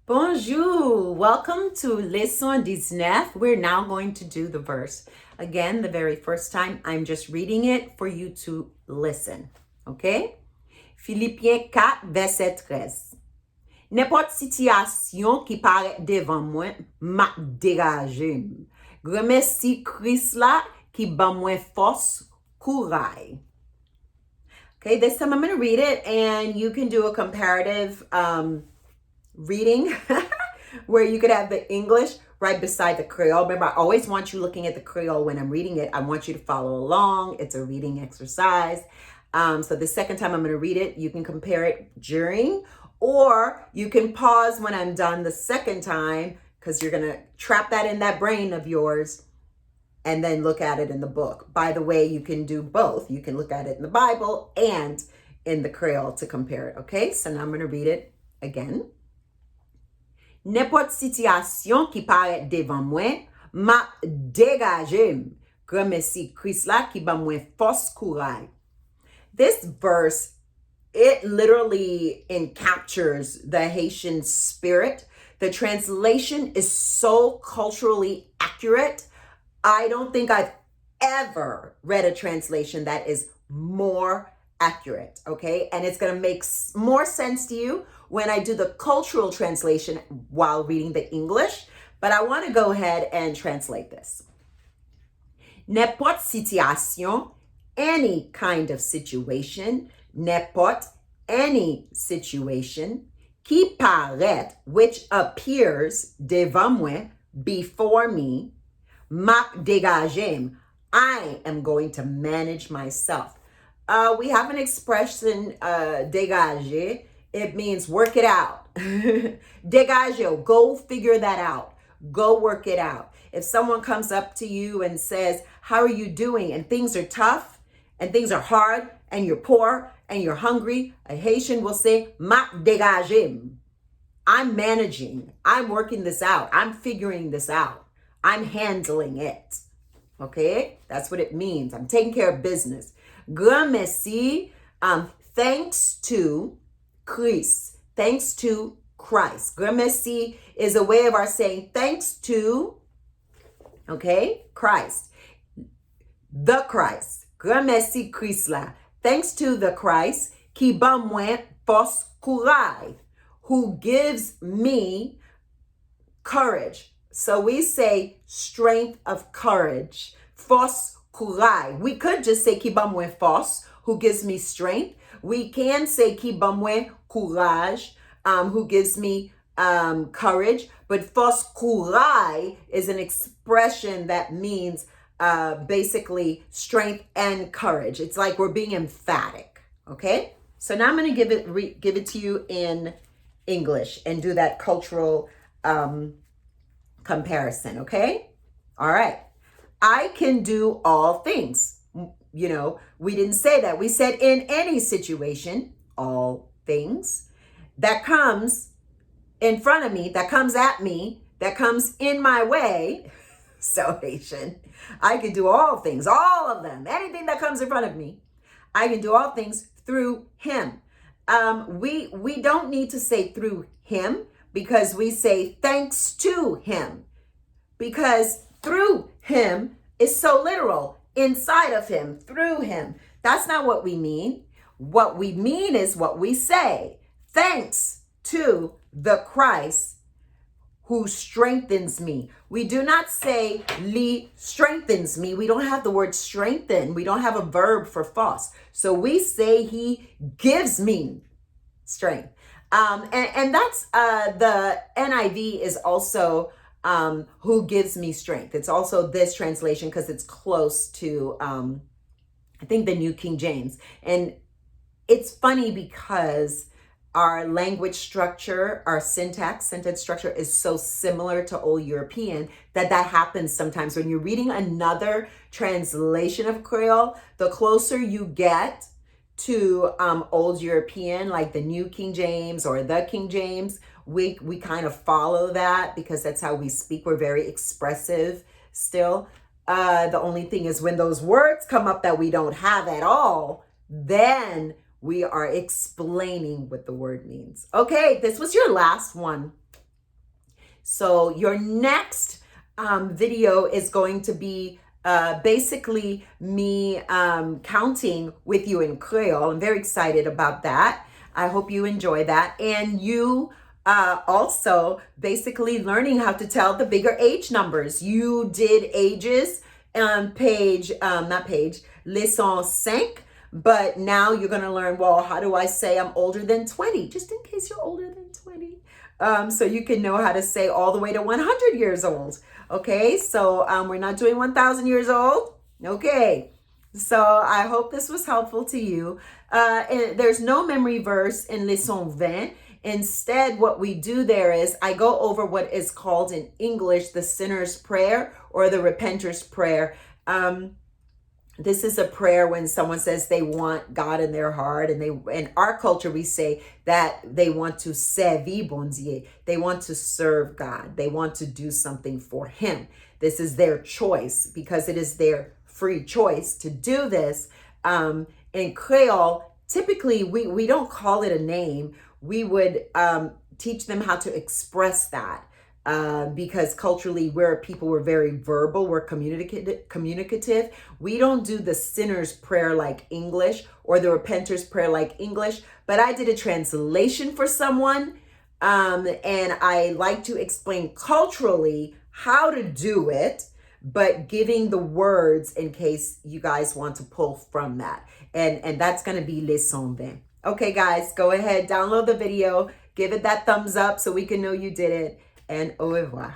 Bonjour. Welcome to Leçon 19. We're now going to do the verse. Again, the very first time, I'm just reading it for you to listen. Okay? Philippiens 4, verset 13. N'importe situation qui paraît devant moi, m'a dégagé. Remercie Christ là qui ban moi force, courage. Okay, this time I'm going to read it and you can do a comparative reading where you could have the English right beside the Creole. Remember, I always want you looking at the Creole when I'm reading it. I want you to follow along. It's a reading exercise. So the second time I'm going to read it, you can compare it during, or you can pause when I'm done the second time because you're going to trap that in that brain of yours and then look at it in the book. By the way, you can do both. You can look at it in the Bible and in the Creole to compare it. Okay, so now I'm going to read it again. N'importe situation qui paraît devant moi, m'a dégagé. Remercie Christ là qui ban moi force courage. This verse, it literally encaptures the Haitian spirit. The translation is so culturally accurate. I don't think I've ever read a translation that is more accurate, okay? And it's going to make more sense to you when I do the cultural translation while reading the English. But I want to go ahead and translate this. N'importe situation, any kind of situation, n'importe any situation, qui paraît, which appears devant moi, before me, m'a dégagé. I am going to manage myself. We have an expression, dégager. It means work it out. Dégager, go figure that out. Go work it out. If someone comes up to you and says, how are you doing? And things are tough and things are hard and you're poor and you're hungry, a Haitian will say, m'a dégagé. I'm managing. I'm working this out. I'm figuring this out. I'm handling it. Okay? That's what it means. I'm taking care of business. Grand merci. Thanks to Christ. Thanks to Christ. Grand merci is a way of our saying thanks to, okay, Christ. The Christ. Grand merci Christ là. Thanks to the Christ qui ban moi force courage, who gives me courage. So we say strength of courage, force courage. We could just say qui ban moi force, who gives me strength. We can say qui ban moi courage, who gives me courage. But force courage is an expression that means basically strength and courage. It's like we're being emphatic. Okay. So now I'm going to give it to you in English and do that cultural comparison, okay? All right. I can do all things. You know, we didn't say that. We said in any situation, all things that comes in front of me, that comes at me, that comes in my way. So Haitian, I can do all things, all of them, anything that comes in front of me. I can do all things through him. We don't need to say through him, because we say thanks to him, because through him is so literal, inside of him, through him. That's not what we mean. What we mean is what we say. Thanks to the Christ who strengthens me. We do not say Lee strengthens me. We don't have the word strengthen. We don't have a verb for force. So we say he gives me strength. And that's the NIV is also who gives me strength. It's also this translation because it's close to, I think, the New King James. And it's funny because our language structure, our sentence structure is so similar to Old European that happens sometimes. When you're reading another translation of Creole, the closer you get to Old European, like the New King James or the King James, we kind of follow that because that's how we speak. We're very expressive still. The only thing is when those words come up that we don't have at all, then we are explaining what the word means. Okay, this was your last one. So your next video is going to be basically me counting with you in Creole. I'm very excited about that. I hope you enjoy that. And you also basically learning how to tell the bigger age numbers. You did ages leçon 5, but now you're going to learn, well, how do I say I'm older than 20? Just in case you're older than 20. So you can know how to say all the way to 100 years old. Okay, so we're not doing 1,000 years old. Okay, so I hope this was helpful to you. And there's no memory verse in leçon 20. Instead, what we do there is I go over what is called in English the sinner's prayer or the repenter's prayer. This is a prayer when someone says they want God in their heart, and in our culture we say that they want to servir bon Dieu. They want to serve God. They want to do something for him. This is their choice because it is their free choice to do this. In Creole, typically we don't call it a name. We would teach them how to express that. Because culturally we're very verbal, we're communicative. We don't do the sinner's prayer like English or the repenter's prayer like English, but I did a translation for someone, and I like to explain culturally how to do it, but giving the words in case you guys want to pull from that. And that's going to be leçon 20. Okay, guys, go ahead, download the video, give it that thumbs up so we can know you did it. And au revoir.